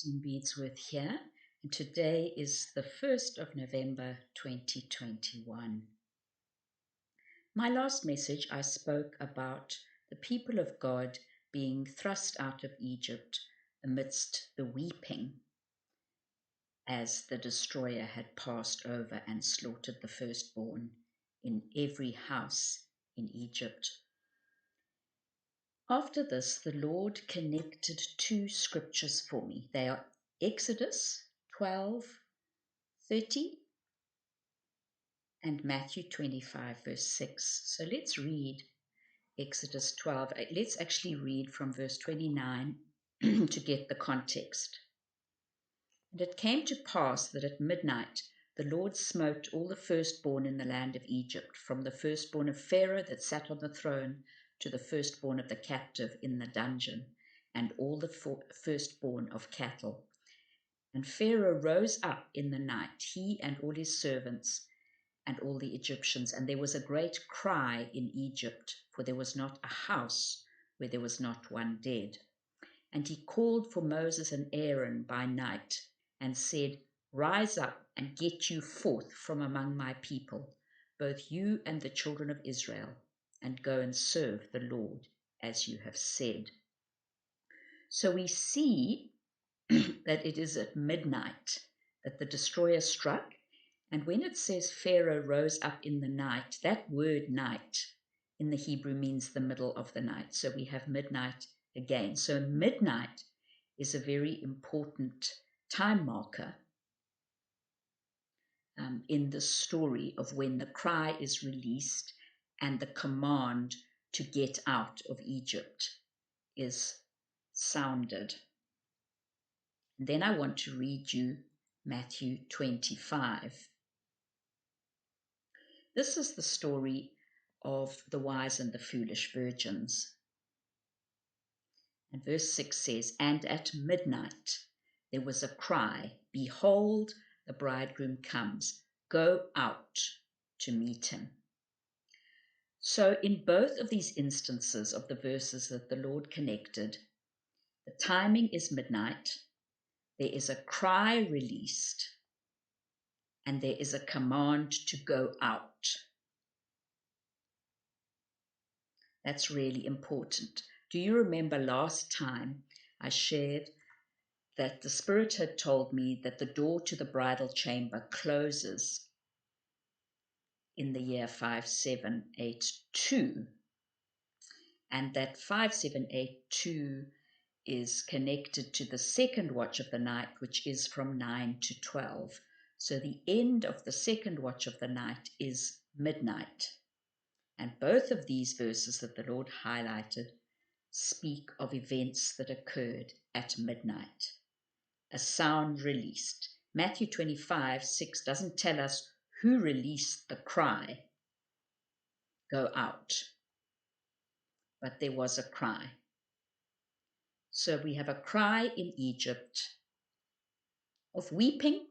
Christine Beadsworth here, and today is the 1st of November 2021. My last message, I spoke about the people of God being thrust out of Egypt amidst the weeping as the destroyer had passed over and slaughtered the firstborn in every house in Egypt. After this, the Lord connected two scriptures for me. They are Exodus 12:30 and Matthew 25, verse 6. So let's read Exodus 12. Let's actually read from verse 29 to get the context. And it came to pass that at midnight the Lord smote all the firstborn in the land of Egypt, from the firstborn of Pharaoh that sat on the throne to the firstborn of the captive in the dungeon, and all the firstborn of cattle. And Pharaoh rose up in the night, he and all his servants and all the Egyptians, and there was a great cry in Egypt, for there was not a house where there was not one dead. And he called for Moses and Aaron by night, and said, Rise up and get you forth from among my people, both you and the children of Israel, and go and serve the Lord as you have said. So we see that it is at midnight that the destroyer struck. And when it says Pharaoh rose up in the night, that word night in the Hebrew means the middle of the night. So we have midnight again. So midnight is a very important time marker in the story of when the cry is released and the command to get out of Egypt is sounded. And then I want to read you Matthew 25. This is the story of the wise and the foolish virgins. And verse 6 says, And at midnight there was a cry, Behold, the bridegroom comes, go out to meet him. So in both of these instances of the verses that the Lord connected, the timing is midnight, there is a cry released, and there is a command to go out. That's really important. Do you remember last time I shared that the Spirit had told me that the door to the bridal chamber closes in the year 5782, and that 5782 is connected to the second watch of the night, which is from 9 to 12. So the end of the second watch of the night is midnight. And both of these verses that the Lord highlighted speak of events that occurred at midnight. A sound released. Matthew 25:6 doesn't tell us who released the cry, go out, but there was a cry. So we have a cry in Egypt of weeping,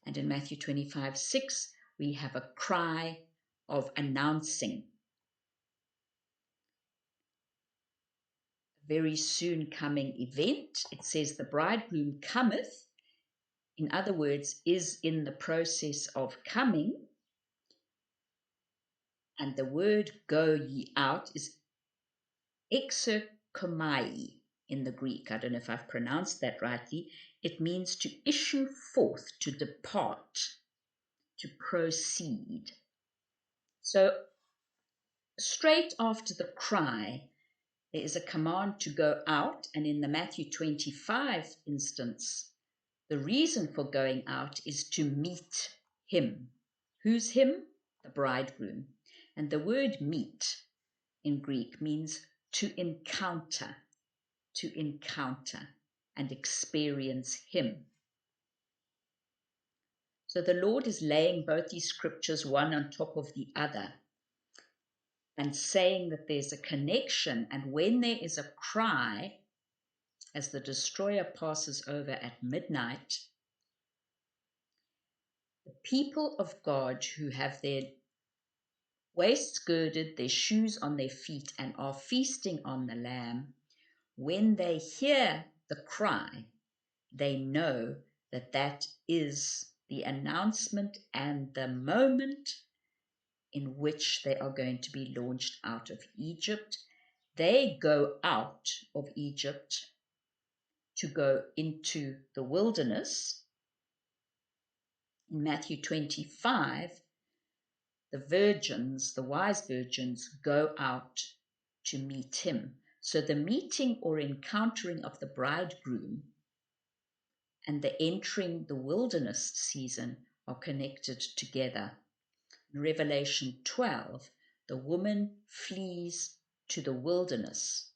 and in Matthew 25:6 we have a cry of announcing a very soon coming event. It says the bridegroom cometh, in other words, is in the process of coming. And the word go ye out is exerkomai in the Greek. I don't know if I've pronounced that rightly. It means to issue forth, to depart, to proceed. So straight after the cry, there is a command to go out. And in the Matthew 25 instance, the reason for going out is to meet him. Who's him? The bridegroom. And the word meet in Greek means to encounter and experience him. So the Lord is laying both these scriptures one on top of the other and saying that there's a connection, and when there is a cry, as the destroyer passes over at midnight, the people of God who have their waists girded, their shoes on their feet, and are feasting on the Lamb, when they hear the cry, they know that that is the announcement and the moment in which they are going to be launched out of Egypt. They go out of Egypt to go into the wilderness. In Matthew 25, the virgins, the wise virgins, go out to meet him. So the meeting or encountering of the bridegroom and the entering the wilderness season are connected together. In Revelation 12, the woman flees to the wilderness,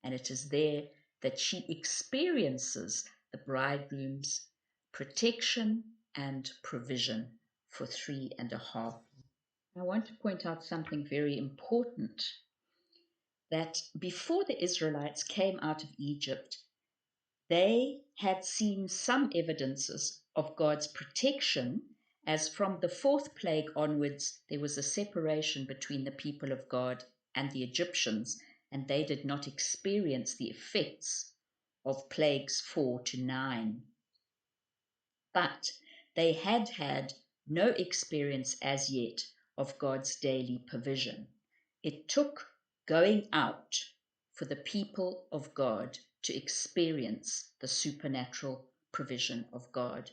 and it is there that she experiences the bridegroom's protection and provision for 3.5 years. I want to point out something very important, that before the Israelites came out of Egypt, they had seen some evidences of God's protection, as from the 4th plague onwards, there was a separation between the people of God and the Egyptians, and they did not experience the effects of plagues 4 to 9. But they had had no experience as yet of God's daily provision. It took going out for the people of God to experience the supernatural provision of God.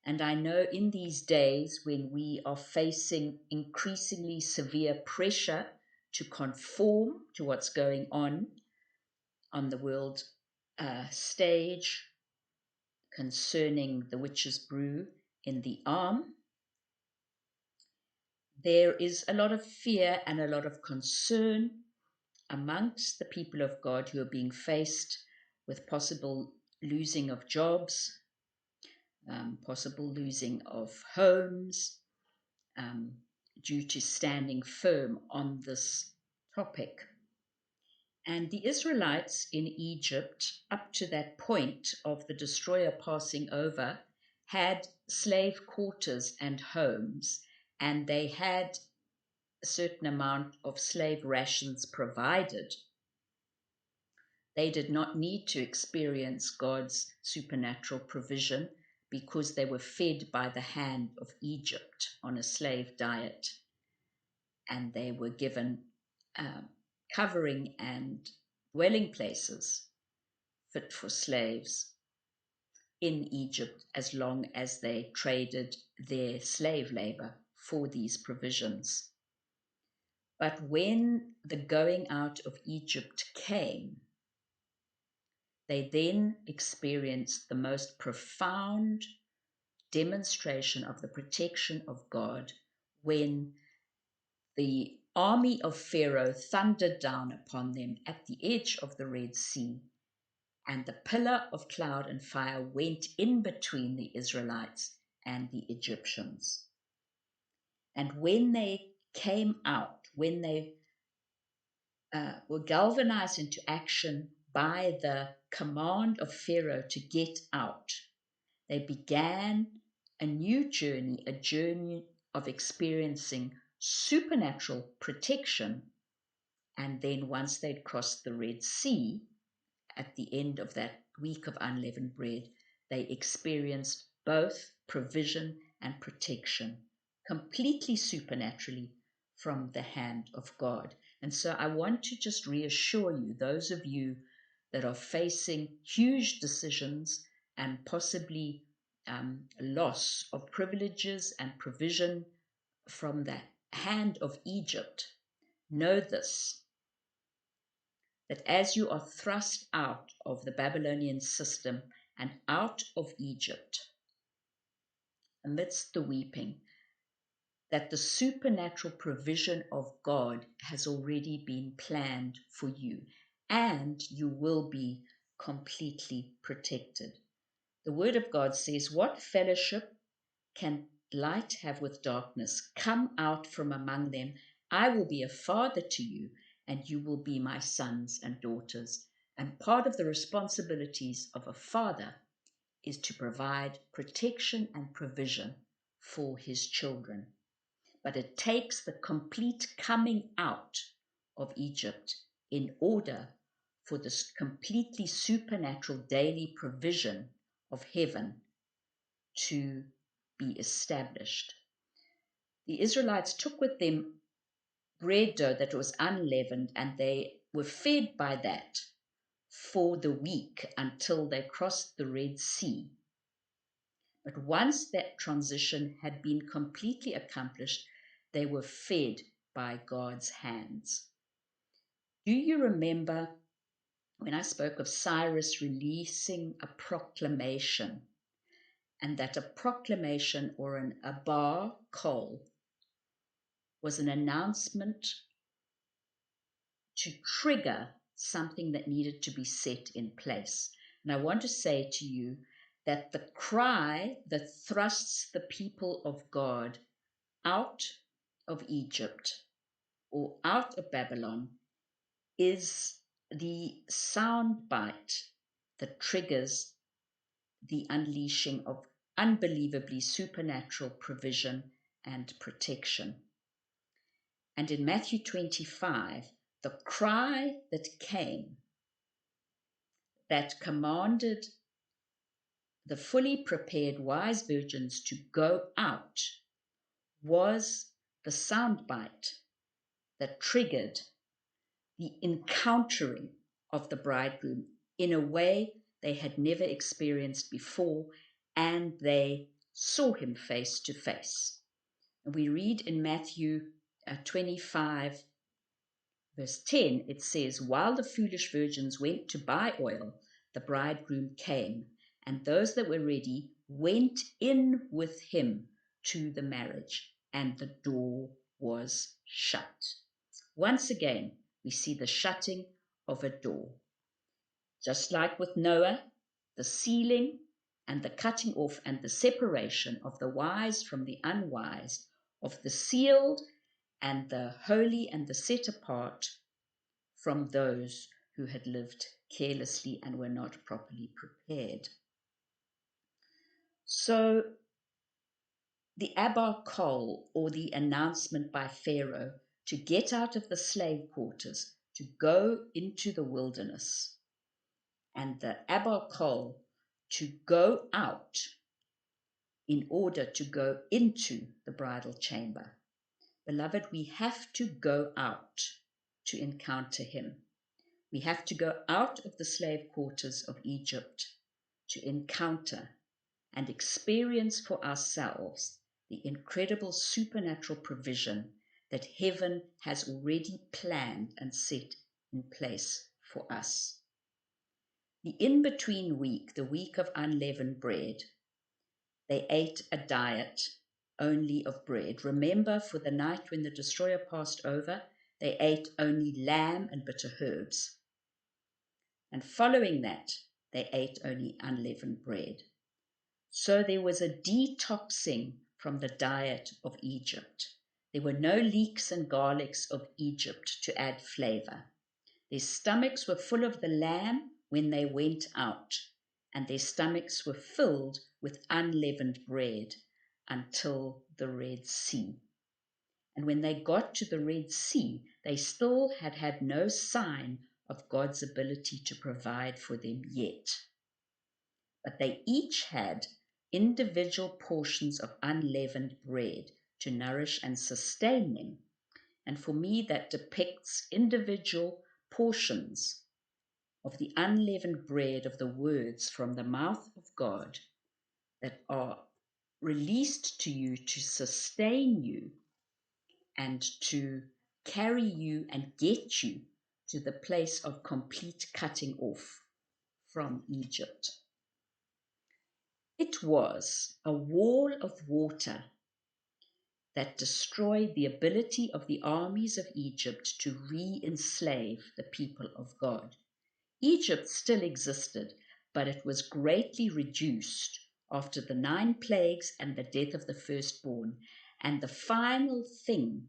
And I know in these days when we are facing increasingly severe pressure to conform to what's going on the world stage concerning the witch's brew in the arm, there is a lot of fear and a lot of concern amongst the people of God who are being faced with possible losing of jobs, possible losing of homes, due to standing firm on this topic. And the Israelites in Egypt, up to that point of the destroyer passing over, had slave quarters and homes, and they had a certain amount of slave rations provided. They did not need to experience God's supernatural provision because they were fed by the hand of Egypt on a slave diet, and they were given covering and dwelling places fit for slaves in Egypt as long as they traded their slave labor for these provisions. But when the going out of Egypt came, they then experienced the most profound demonstration of the protection of God when the army of Pharaoh thundered down upon them at the edge of the Red Sea, and the pillar of cloud and fire went in between the Israelites and the Egyptians. And when they came out, when they were galvanized into action by the command of Pharaoh to get out, they began a new journey, a journey of experiencing supernatural protection. And then once they'd crossed the Red Sea, at the end of that week of unleavened bread, they experienced both provision and protection, completely supernaturally from the hand of God. And so I want to just reassure you, those of you that are facing huge decisions and possibly loss of privileges and provision from the hand of Egypt, know this, that as you are thrust out of the Babylonian system and out of Egypt, amidst the weeping, that the supernatural provision of God has already been planned for you, and you will be completely protected. The Word of God says, "What fellowship can light have with darkness? Come out from among them. I will be a father to you, and you will be my sons and daughters." And part of the responsibilities of a father is to provide protection and provision for his children. But it takes the complete coming out of Egypt in order for this completely supernatural daily provision of heaven to be established. The Israelites took with them bread dough that was unleavened, and they were fed by that for the week until they crossed the Red Sea. But once that transition had been completely accomplished, they were fed by God's hands. Do you remember when I spoke of Cyrus releasing a proclamation, and that a proclamation or an abar kol was an announcement to trigger something that needed to be set in place? And I want to say to you that the cry that thrusts the people of God out of Egypt or out of Babylon is the sound bite that triggers the unleashing of unbelievably supernatural provision and protection. And in Matthew 25, the cry that came that commanded the fully prepared wise virgins to go out was the soundbite that triggered the encountering of the bridegroom in a way they had never experienced before, and they saw him face to face. And we read in Matthew 25, verse 10, it says, "While the foolish virgins went to buy oil, the bridegroom came, and those that were ready went in with him to the marriage, and the door was shut." Once again, we see the shutting of a door. Just like with Noah, the sealing and the cutting off and the separation of the wise from the unwise, of the sealed and the holy and the set apart from those who had lived carelessly and were not properly prepared. So the abar kol, or the announcement by Pharaoh to get out of the slave quarters, to go into the wilderness, and the abar kol, to go out in order to go into the bridal chamber. Beloved, we have to go out to encounter him. We have to go out of the slave quarters of Egypt to encounter and experience for ourselves the incredible supernatural provision that heaven has already planned and set in place for us. The in-between week, the week of unleavened bread, they ate a diet only of bread. Remember, for the night when the destroyer passed over, they ate only lamb and bitter herbs. And following that, they ate only unleavened bread. So there was a detoxing from the diet of Egypt. There were no leeks and garlics of Egypt to add flavor. Their stomachs were full of the lamb when they went out, and their stomachs were filled with unleavened bread until the Red Sea. And when they got to the Red Sea, they still had had no sign of God's ability to provide for them yet. But they each had individual portions of unleavened bread to nourish and sustain them. And for me, that depicts individual portions of the unleavened bread of the words from the mouth of God that are released to you to sustain you and to carry you and get you to the place of complete cutting off from Egypt. It was a wall of water that destroyed the ability of the armies of Egypt to re-enslave the people of God. Egypt still existed, but it was greatly reduced after the 9 plagues and the death of the firstborn. And the final thing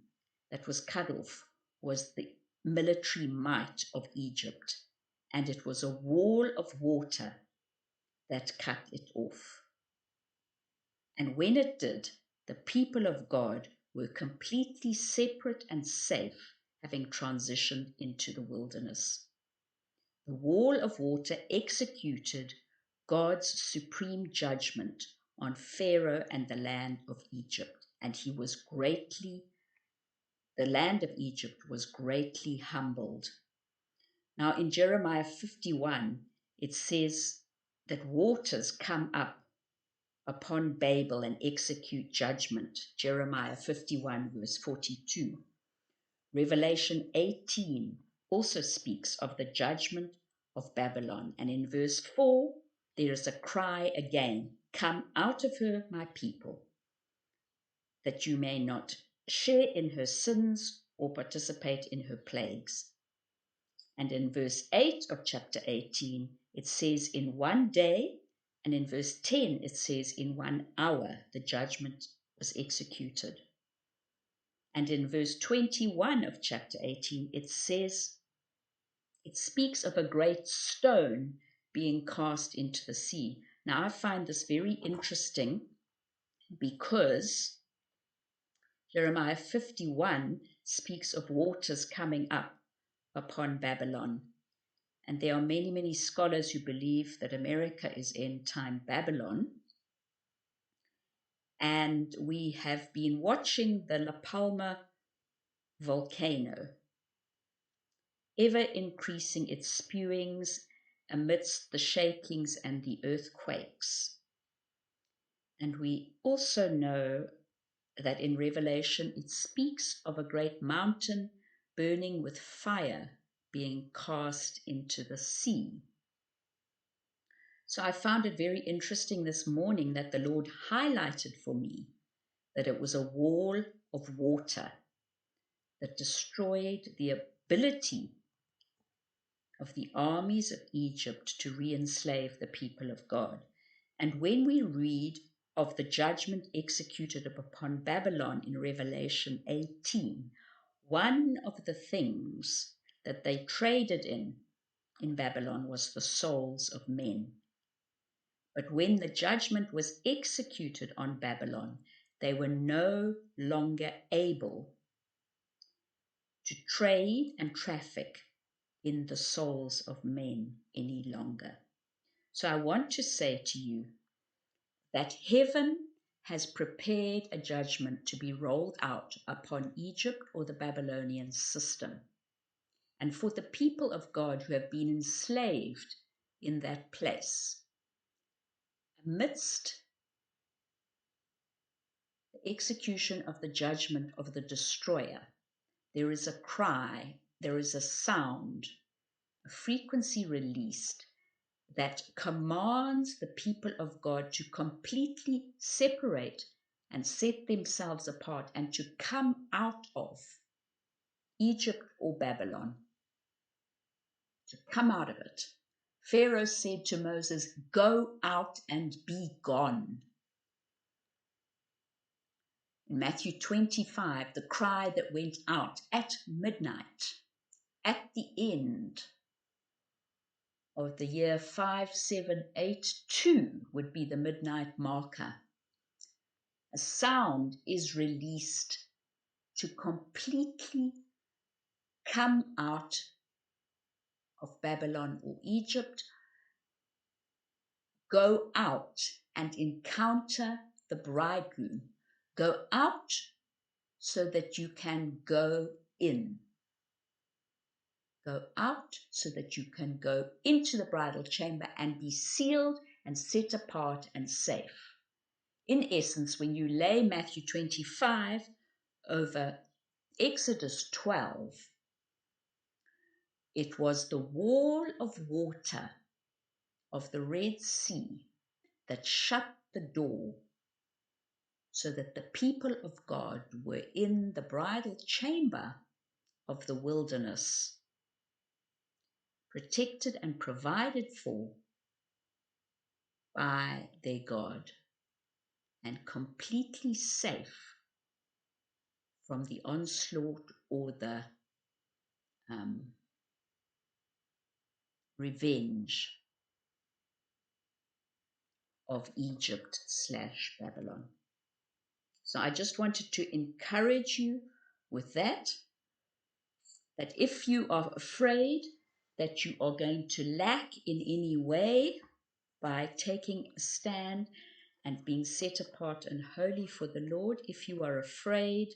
that was cut off was the military might of Egypt. And it was a wall of water that cut it off. And when it did, the people of God were completely separate and safe, having transitioned into the wilderness. The wall of water executed God's supreme judgment on Pharaoh and the land of Egypt, and the land of Egypt was greatly humbled. Now in Jeremiah 51, it says that waters come up upon Babel and execute judgment. Jeremiah 51 verse 42. Revelation 18 also speaks of the judgment of Babylon. And in verse 4, there is a cry again, "Come out of her, my people, that you may not share in her sins or participate in her plagues." And in verse 8 of chapter 18, it says in one day, and in verse 10, it says in 1 hour, the judgment was executed. And in verse 21 of chapter 18, it speaks of a great stone being cast into the sea. Now, I find this very interesting because Jeremiah 51 speaks of waters coming up upon Babylon. And there are many, many scholars who believe that America is end-time Babylon. And we have been watching the La Palma volcano, ever increasing its spewings amidst the shakings and the earthquakes. And we also know that in Revelation it speaks of a great mountain burning with fire being cast into the sea. So I found it very interesting this morning that the Lord highlighted for me that it was a wall of water that destroyed the ability of the armies of Egypt to re-enslave the people of God. And when we read of the judgment executed upon Babylon in Revelation 18, one of the things that they traded in Babylon was the souls of men. But when the judgment was executed on Babylon, they were no longer able to trade and traffic in the souls of men any longer. So I want to say to you that heaven has prepared a judgment to be rolled out upon Egypt or the Babylonian system. And for the people of God who have been enslaved in that place, amidst the execution of the judgment of the destroyer, there is a cry, there is a sound, a frequency released that commands the people of God to completely separate and set themselves apart and to come out of Egypt or Babylon, to come out of it. Pharaoh said to Moses, "Go out and be gone." In Matthew 25, the cry that went out at midnight, at the end of the year 5782 would be the midnight marker. A sound is released to completely come out of Babylon or Egypt, go out and encounter the bridegroom. Go out so that you can go in. Go out so that you can go into the bridal chamber and be sealed and set apart and safe. In essence, when you lay Matthew 25 over Exodus 12, it was the wall of water of the Red Sea that shut the door so that the people of God were in the bridal chamber of the wilderness, protected and provided for by their God, and completely safe from the onslaught or the revenge of Egypt/Babylon. So I just wanted to encourage you with that if you are afraid that you are going to lack in any way by taking a stand and being set apart and holy for the Lord, if you are afraid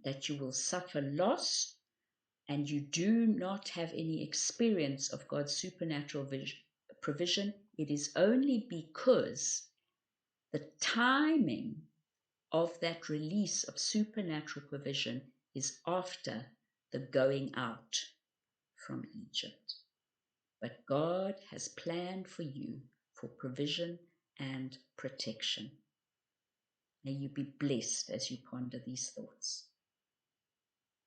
that you will suffer loss and you do not have any experience of God's supernatural provision, it is only because the timing of that release of supernatural provision is after the going out from Egypt. But God has planned for you for provision and protection. May you be blessed as you ponder these thoughts.